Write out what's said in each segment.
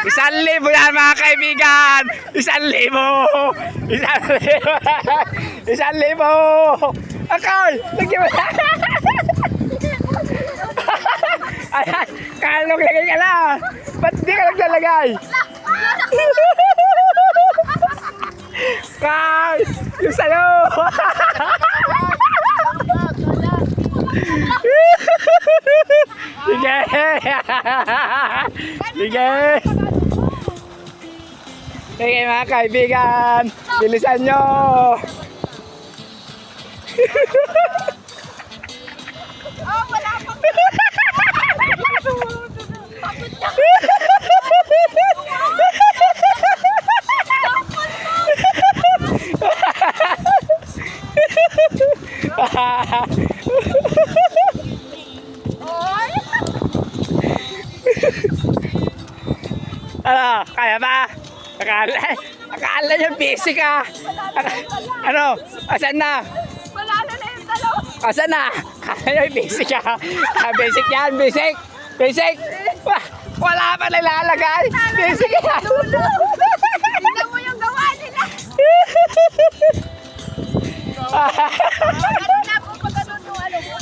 1,000 yan mga kaibigan. 1,000. 1,000. 1,000. Akal, lagyan mo. Ayan, kalong lagay ka na. Ba't di ka naglalagay? Kal, yung sa'yo. Sige. Sige. Sige mga kaibigan, bilisan nyo. Oh, wala pang... Ano, kaya ba? Akala nyo busy ka. Ano, asan na? Wala na yung dalawa. Asan na? Akala nyo busy ka. Basic yan, basic. Basic. Wala pa nilalagay. Basic yan. Tignan mo yung gawa nila. Kanina po pa ganun yung ano mo.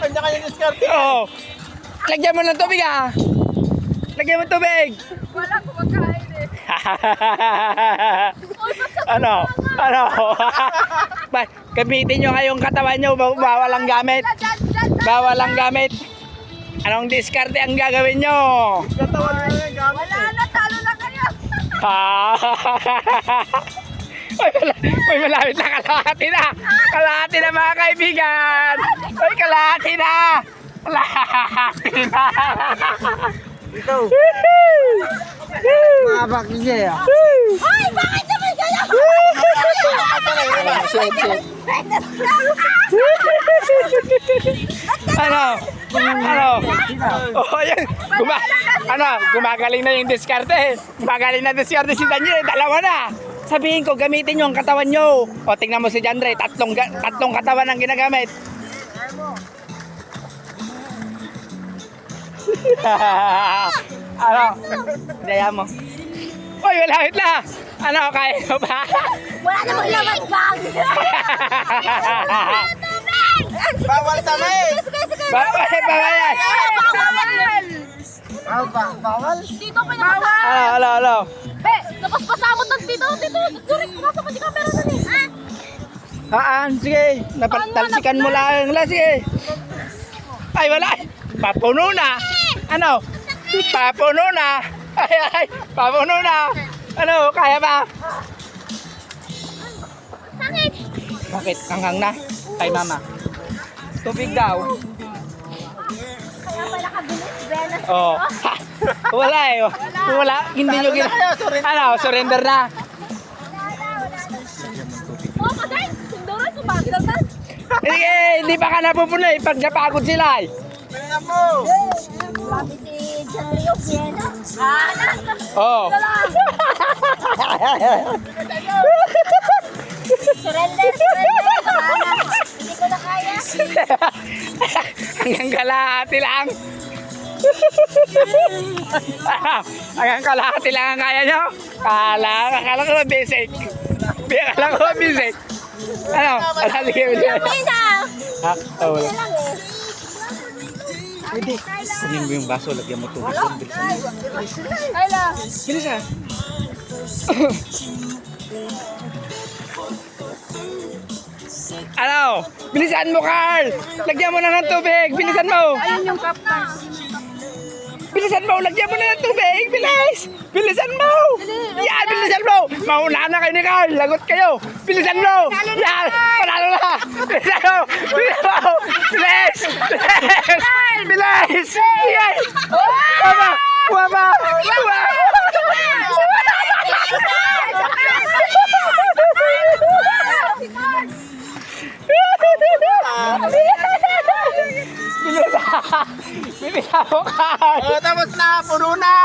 Kanya-kanya diskarte. Oo. Lagyan mo ng tubig ah. Lagyan mo ng tubig. Wala kumakain eh. Ano? Ano? Gamitin nyo ngayong katawan nyo. Bawal ang gamit. Bawal ang gamit. Anong diskarte ang gagawin nyo? Katawan mo yung gamit. Wala na, talo na kayo. May malapit na kalahati na. Kalahati na mga kaibigan. May kalahati na. Kalahati na. Ikaw. Mabak niya. Ay, bakit naman kayo? Ano? Ano? Oh, yan. Gumagaling na yung diskarte. Gumagaling na diskarte si Daniel. Dalawa na. Sabihin ko, gamitin nyo ang katawan nyo. O, tingnan mo si Jandre. Tatlong katawan ang ginagamit. Ano? Daya mo. Uy, malapit na. Ano, kaya mo ba? Wala namang laman bag. Bawal sa may. Bawal yan. Bawal. Dito pinakasama. Ano? Be, napaspasabot ng tito. Durik, nasa pa di camera na eh. Sige. Napatalsikan mo lang. Sige. Ay, wala. Papuno na. Ano? Papuno na. Ay. Papuno na. Ano? Kaya ba? Sakit. Bakit? Hanggang na? Kay mama. Tubig daw. Kaya pala kabilis, Venus. Oh. Wala eh. Wala. Hindi nyo Ano? Surrender na. Oh, kasi, sunduran, sumagal na. Hindi pa ka napupunoy pag napagod sila eh. Tingnan mo. Sabi si John Rio Piena. Oh. Surrender. Hindi ko na kaya. Hanggang kalahati lang. Hanggang kalahati lang ang kaya nyo. Akala ko ba basic? Akala ko ba basic? Ano? Sige. Pina! Ha? Oh, wala. Lang eh. Pwede. Sabihin mo yung baso, lagyan mo tubig doon. Ay lang. Bilis ah. Ano? Bilisan mo, Carl! Lagyan mo na ng tubig! Bilisan mo! Ayun yung cup na. Bilisan mo! Lagyan mo na ng tubig! Bilis! Bilisan mo! Yan! Bilisan mo! Mauna na kayo ni Carl! Lagot kayo! Bilisan mo! Yan! Panalo na! Bilisan mo! Bilisan mo! Bilis! Bilis! Bilis! Bilis! Baba! Baba! Baba! Bilisan mo, Carl! Tapos na, puno na.